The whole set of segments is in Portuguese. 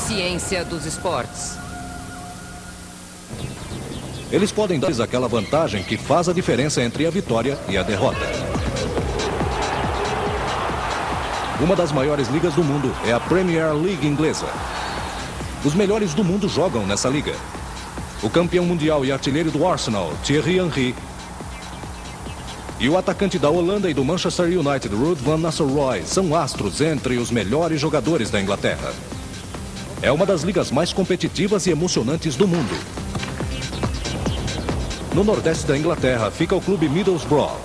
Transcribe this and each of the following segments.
ciência dos esportes. Eles podem dar aquela vantagem que faz a diferença entre a vitória e a derrota. Uma das maiores ligas do mundo é a Premier League inglesa. Os melhores do mundo jogam nessa liga. O campeão mundial e artilheiro do Arsenal, Thierry Henry, e o atacante da Holanda e do Manchester United, Ruud van Nistelrooy, são astros entre os melhores jogadores da Inglaterra. É uma das ligas mais competitivas e emocionantes do mundo. No nordeste da Inglaterra fica o clube Middlesbrough.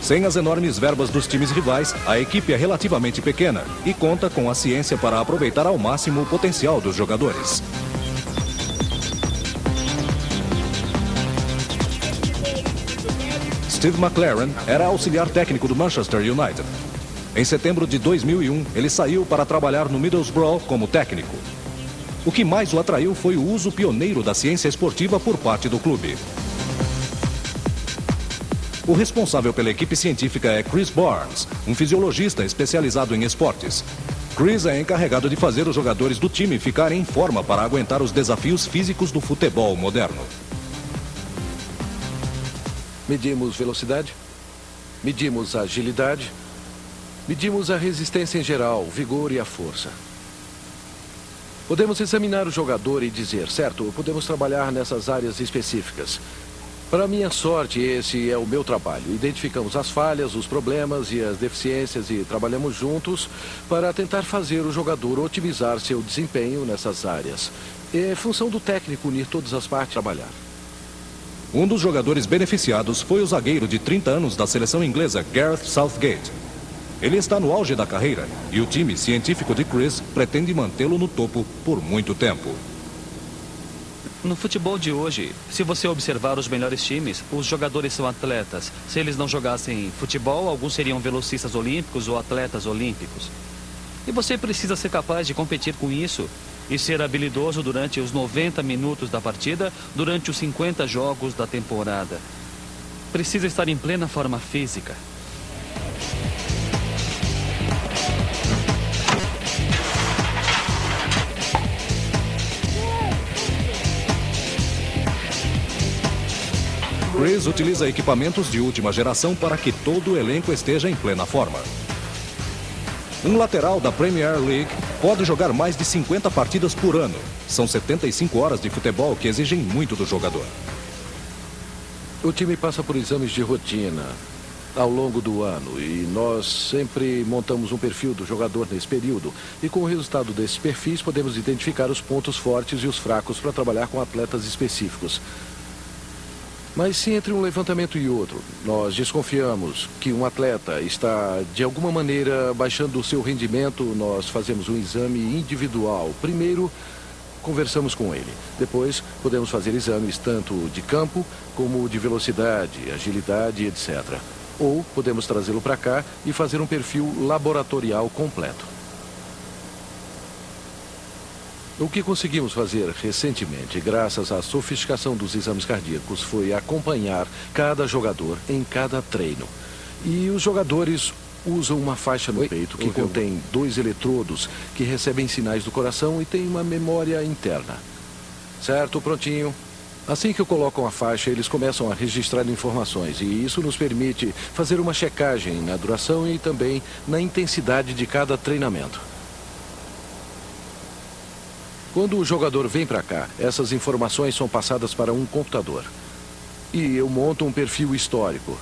Sem as enormes verbas dos times rivais, a equipe é relativamente pequena e conta com a ciência para aproveitar ao máximo o potencial dos jogadores. Steve McClaren era auxiliar técnico do Manchester United. Em setembro de 2001, ele saiu para trabalhar no Middlesbrough como técnico. O que mais o atraiu foi o uso pioneiro da ciência esportiva por parte do clube. O responsável pela equipe científica é Chris Barnes, um fisiologista especializado em esportes. Chris é encarregado de fazer os jogadores do time ficarem em forma para aguentar os desafios físicos do futebol moderno. Medimos velocidade, medimos a agilidade, medimos a resistência em geral, o vigor e a força. Podemos examinar o jogador e dizer, certo, podemos trabalhar nessas áreas específicas. Para minha sorte, esse é o meu trabalho. Identificamos as falhas, os problemas e as deficiências e trabalhamos juntos para tentar fazer o jogador otimizar seu desempenho nessas áreas. É função do técnico unir todas as partes e trabalhar. Um dos jogadores beneficiados foi o zagueiro de 30 anos da seleção inglesa, Gareth Southgate. Ele está no auge da carreira e o time científico de Chris pretende mantê-lo no topo por muito tempo. No futebol de hoje, se você observar os melhores times, os jogadores são atletas. Se eles não jogassem futebol, alguns seriam velocistas olímpicos ou atletas olímpicos. E você precisa ser capaz de competir com isso e ser habilidoso durante os 90 minutos da partida, durante os 50 jogos da temporada. Precisa estar em plena forma física. Chris utiliza equipamentos de última geração para que todo o elenco esteja em plena forma. Um lateral da Premier League pode jogar mais de 50 partidas por ano. São 75 horas de futebol que exigem muito do jogador. O time passa por exames de rotina ao longo do ano e nós sempre montamos um perfil do jogador nesse período. E com o resultado desses perfis podemos identificar os pontos fortes e os fracos para trabalhar com atletas específicos. Mas se entre um levantamento e outro, nós desconfiamos que um atleta está, de alguma maneira, baixando o seu rendimento, nós fazemos um exame individual. Primeiro, conversamos com ele. Depois, podemos fazer exames tanto de campo como de velocidade, agilidade, etc. Ou podemos trazê-lo para cá e fazer um perfil laboratorial completo. O que conseguimos fazer recentemente, graças à sofisticação dos exames cardíacos, foi acompanhar cada jogador em cada treino. E os jogadores usam uma faixa no peito que contém 2 eletrodos que recebem sinais do coração e tem uma memória interna. Certo, prontinho. Assim que colocam a faixa, eles começam a registrar informações e isso nos permite fazer uma checagem na duração e também na intensidade de cada treinamento. Quando o jogador vem para cá, essas informações são passadas para um computador. E eu monto um perfil histórico.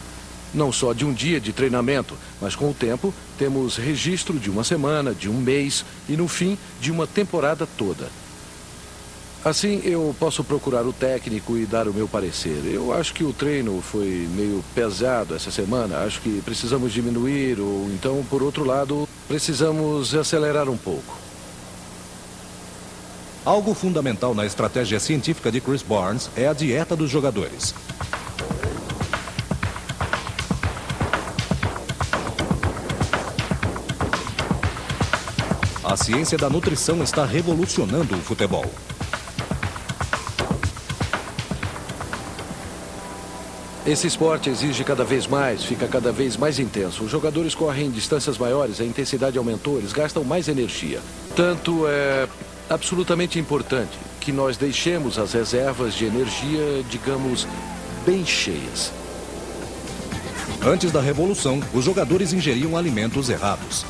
Não só de um dia de treinamento, mas com o tempo temos registro de uma semana, de um mês e no fim de uma temporada toda. Assim eu posso procurar o técnico e dar o meu parecer. Eu acho que o treino foi meio pesado essa semana, acho que precisamos diminuir ou então, por outro lado, precisamos acelerar um pouco. Algo fundamental na estratégia científica de Chris Barnes é a dieta dos jogadores. A ciência da nutrição está revolucionando o futebol. Esse esporte exige cada vez mais, fica cada vez mais intenso. Os jogadores correm distâncias maiores, a intensidade aumentou, eles gastam mais energia. Tanto é absolutamente importante que nós deixemos as reservas de energia, digamos, bem cheias. Antes da Revolução, os jogadores ingeriam alimentos errados.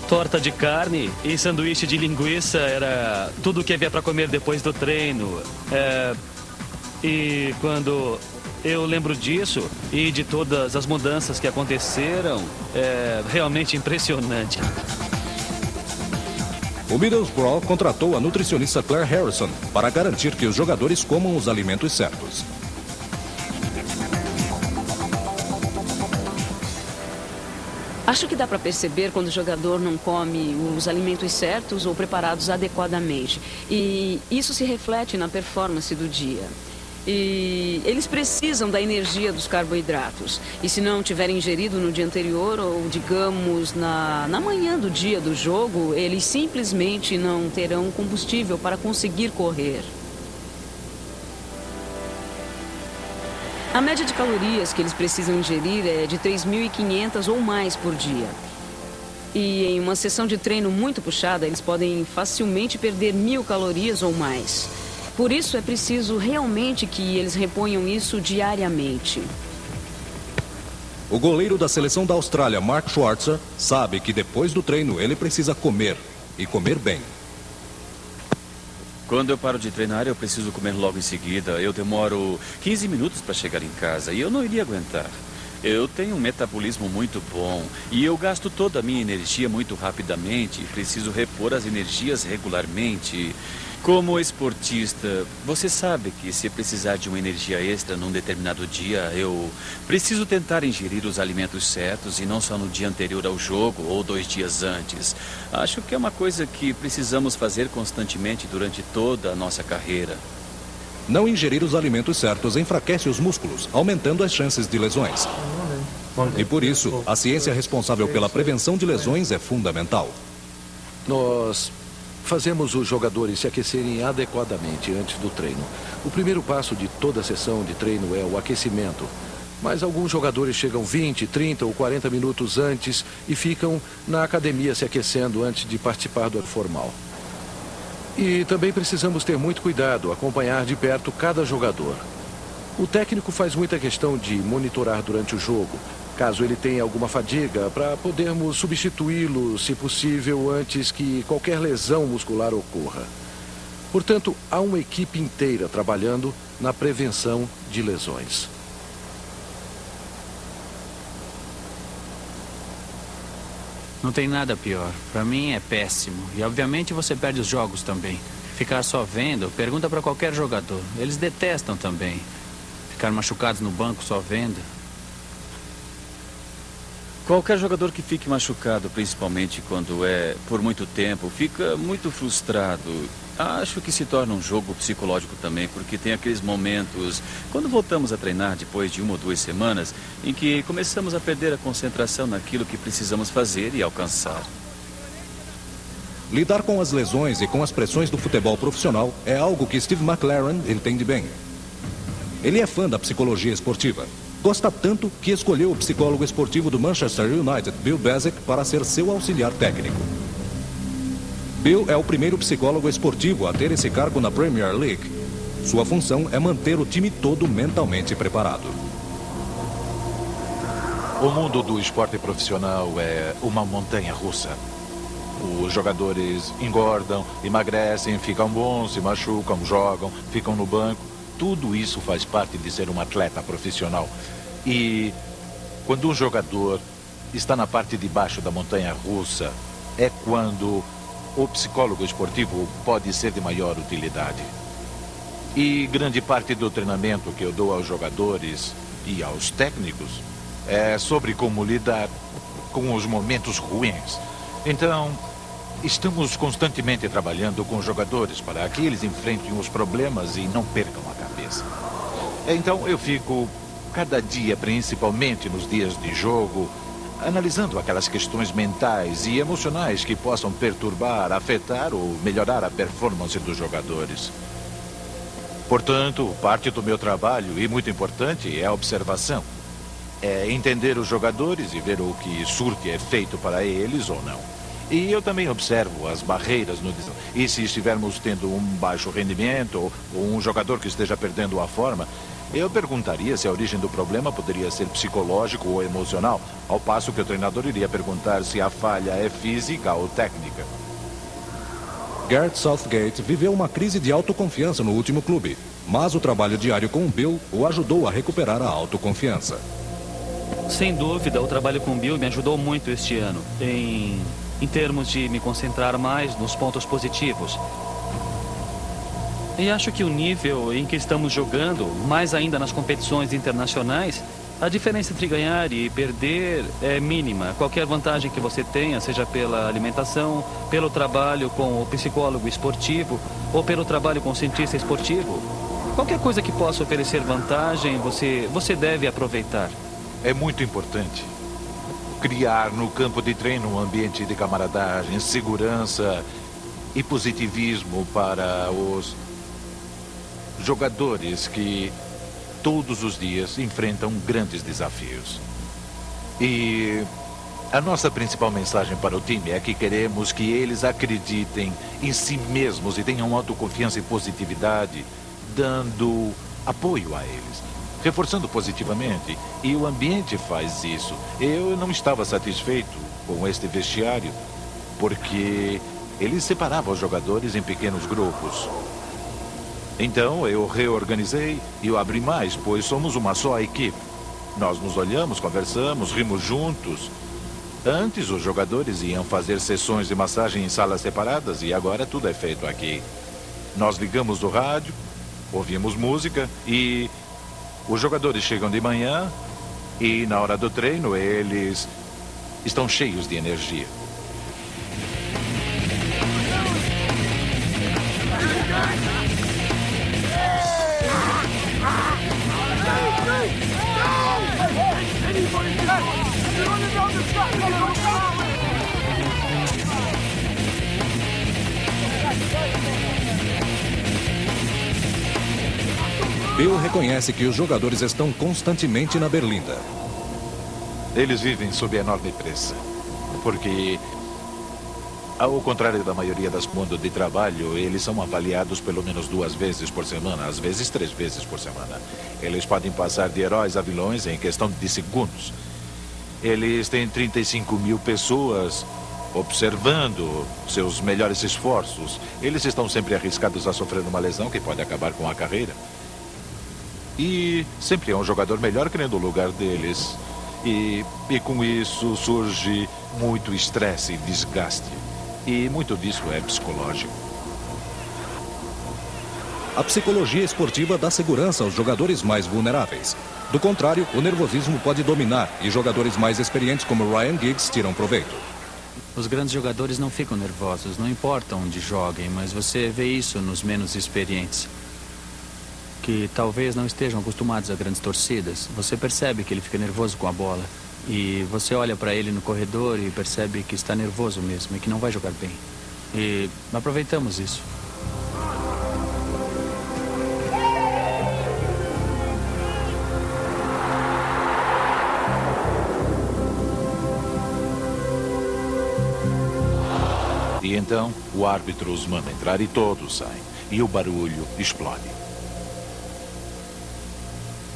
Torta de carne e sanduíche de linguiça era tudo o que havia para comer depois do treino. E quando eu lembro disso e de todas as mudanças que aconteceram, é realmente impressionante. O Middlesbrough contratou a nutricionista Claire Harrison para garantir que os jogadores comam os alimentos certos. Acho que dá para perceber quando o jogador não come os alimentos certos ou preparados adequadamente. E isso se reflete na performance do dia. E eles precisam da energia dos carboidratos. E se não tiverem ingerido no dia anterior ou, digamos, na manhã do dia do jogo, eles simplesmente não terão combustível para conseguir correr. A média de calorias que eles precisam ingerir é de 3.500 ou mais por dia. E em uma sessão de treino muito puxada, eles podem facilmente perder 1.000 calorias ou mais. Por isso é preciso realmente que eles reponham isso diariamente. O goleiro da seleção da Austrália, Mark Schwarzer, sabe que depois do treino ele precisa comer, e comer bem. Quando eu paro de treinar, eu preciso comer logo em seguida. Eu demoro 15 minutos para chegar em casa e eu não iria aguentar. Eu tenho um metabolismo muito bom e eu gasto toda a minha energia muito rapidamente. Preciso repor as energias regularmente. Como esportista, você sabe que se precisar de uma energia extra num determinado dia, eu preciso tentar ingerir os alimentos certos e não só no dia anterior ao jogo ou 2 dias antes. Acho que é uma coisa que precisamos fazer constantemente durante toda a nossa carreira. Não ingerir os alimentos certos enfraquece os músculos, aumentando as chances de lesões. E por isso, a ciência responsável pela prevenção de lesões é fundamental. Nós fazemos os jogadores se aquecerem adequadamente antes do treino. O primeiro passo de toda a sessão de treino é o aquecimento. Mas alguns jogadores chegam 20, 30 ou 40 minutos antes e ficam na academia se aquecendo antes de participar do formal. E também precisamos ter muito cuidado, acompanhar de perto cada jogador. O técnico faz muita questão de monitorar durante o jogo, caso ele tenha alguma fadiga, para podermos substituí-lo, se possível, antes que qualquer lesão muscular ocorra. Portanto, há uma equipe inteira trabalhando na prevenção de lesões. Não tem nada pior. Para mim é péssimo. E obviamente você perde os jogos também. Ficar só vendo, pergunta para qualquer jogador. Eles detestam também. Ficar machucados no banco só vendo. Qualquer jogador que fique machucado, principalmente quando é por muito tempo, fica muito frustrado. Acho que se torna um jogo psicológico também, porque tem aqueles momentos, quando voltamos a treinar depois de 1 ou 2 semanas, em que começamos a perder a concentração naquilo que precisamos fazer e alcançar. Lidar com as lesões e com as pressões do futebol profissional é algo que Steve McLaren entende bem. Ele é fã da psicologia esportiva. Gosta tanto que escolheu o psicólogo esportivo do Manchester United, Bill Basic, para ser seu auxiliar técnico. Bill é o primeiro psicólogo esportivo a ter esse cargo na Premier League. Sua função é manter o time todo mentalmente preparado. O mundo do esporte profissional é uma montanha russa. Os jogadores engordam, emagrecem, ficam bons, se machucam, jogam, ficam no banco. Tudo isso faz parte de ser um atleta profissional. E quando um jogador está na parte de baixo da montanha russa, é quando o psicólogo esportivo pode ser de maior utilidade. E grande parte do treinamento que eu dou aos jogadores e aos técnicos é sobre como lidar com os momentos ruins. Então, estamos constantemente trabalhando com os jogadores para que eles enfrentem os problemas e não percam a cabeça. Então, eu fico cada dia, principalmente nos dias de jogo, analisando aquelas questões mentais e emocionais que possam perturbar, afetar ou melhorar a performance dos jogadores. Portanto, parte do meu trabalho, e muito importante, é a observação. É entender os jogadores e ver o que surf é feito para eles ou não. E eu também observo as barreiras no desenho. E se estivermos tendo um baixo rendimento ou um jogador que esteja perdendo a forma, eu perguntaria se a origem do problema poderia ser psicológico ou emocional, ao passo que o treinador iria perguntar se a falha é física ou técnica. Gareth Southgate viveu uma crise de autoconfiança no último clube, mas o trabalho diário com o Bill o ajudou a recuperar a autoconfiança. Sem dúvida, o trabalho com o Bill me ajudou muito este ano, em termos de me concentrar mais nos pontos positivos. E acho que o nível em que estamos jogando, mais ainda nas competições internacionais, a diferença entre ganhar e perder é mínima. Qualquer vantagem que você tenha, seja pela alimentação, pelo trabalho com o psicólogo esportivo ou pelo trabalho com o cientista esportivo, qualquer coisa que possa oferecer vantagem, você deve aproveitar. É muito importante criar no campo de treino um ambiente de camaradagem, segurança e positivismo para os jogadores que todos os dias enfrentam grandes desafios. E a nossa principal mensagem para o time é que queremos que eles acreditem em si mesmos e tenham autoconfiança e positividade, dando apoio a eles, reforçando positivamente. E o ambiente faz isso. Eu não estava satisfeito com este vestiário porque ele separava os jogadores em pequenos grupos. Então eu reorganizei e eu abri mais, pois somos uma só equipe. Nós nos olhamos, conversamos, rimos juntos. Antes os jogadores iam fazer sessões de massagem em salas separadas e agora tudo é feito aqui. Nós ligamos o rádio, ouvimos música e os jogadores chegam de manhã e na hora do treino eles estão cheios de energia. Bill reconhece que os jogadores estão constantemente na berlinda. Eles vivem sob enorme pressão, porque, ao contrário da maioria das mundo de trabalho, eles são avaliados pelo menos 2 vezes por semana, às vezes 3 vezes por semana. Eles podem passar de heróis a vilões em questão de segundos. Eles têm 35 mil pessoas observando seus melhores esforços. Eles estão sempre arriscados a sofrer uma lesão que pode acabar com a carreira. E sempre é um jogador melhor querendo o lugar deles. E com isso surge muito estresse e desgaste. E muito disso é psicológico. A psicologia esportiva dá segurança aos jogadores mais vulneráveis. Do contrário, o nervosismo pode dominar e jogadores mais experientes como Ryan Giggs tiram proveito. Os grandes jogadores não ficam nervosos, não importa onde joguem, mas você vê isso nos menos experientes, que talvez não estejam acostumados a grandes torcidas. Você percebe que ele fica nervoso com a bola e você olha para ele no corredor e percebe que está nervoso mesmo e que não vai jogar bem. E aproveitamos isso. E então o árbitro os manda entrar e todos saem. E o barulho explode.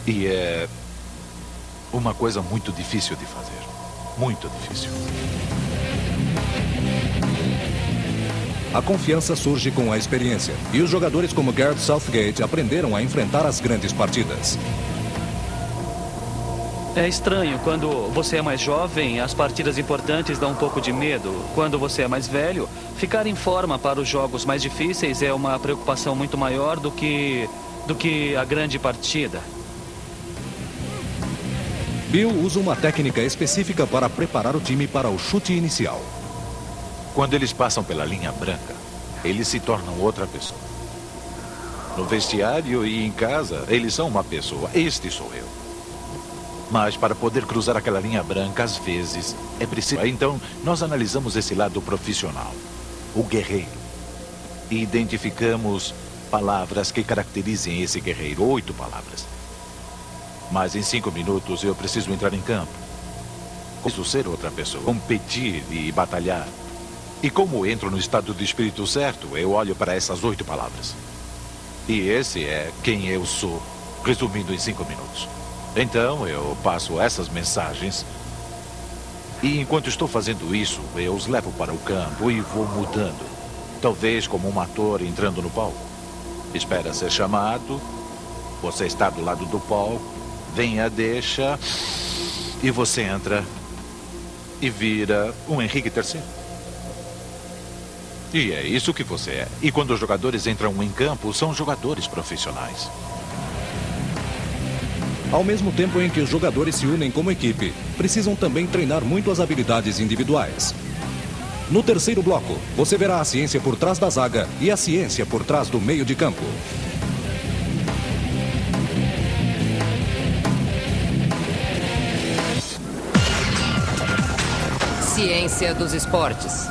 E é uma coisa muito difícil de fazer. Muito difícil. A confiança surge com a experiência. E os jogadores como Gareth Southgate aprenderam a enfrentar as grandes partidas. É estranho, quando você é mais jovem, as partidas importantes dão um pouco de medo. Quando você é mais velho, ficar em forma para os jogos mais difíceis é uma preocupação muito maior do que a grande partida. Bill usa uma técnica específica para preparar o time para o chute inicial. Quando eles passam pela linha branca, eles se tornam outra pessoa. No vestiário e em casa, eles são uma pessoa. Este sou eu. Mas para poder cruzar aquela linha branca, às vezes, é preciso. Então, nós analisamos esse lado profissional, o guerreiro, e identificamos palavras que caracterizem esse guerreiro. 8 palavras. Mas em 5 minutos eu preciso entrar em campo. Preciso ser outra pessoa. Competir e batalhar. E como entro no estado de espírito certo, eu olho para essas 8 palavras. E esse é quem eu sou, resumindo em 5 minutos. Então eu passo essas mensagens. E enquanto estou fazendo isso, eu os levo para o campo e vou mudando. Talvez como um ator entrando no palco. Espera ser chamado. Você está do lado do palco. Vem a deixa. E você entra. E vira um Henrique III. E é isso que você é. E quando os jogadores entram em campo, são jogadores profissionais. Ao mesmo tempo em que os jogadores se unem como equipe, precisam também treinar muito as habilidades individuais. No terceiro bloco, você verá a ciência por trás da zaga e a ciência por trás do meio de campo. Ciência dos esportes.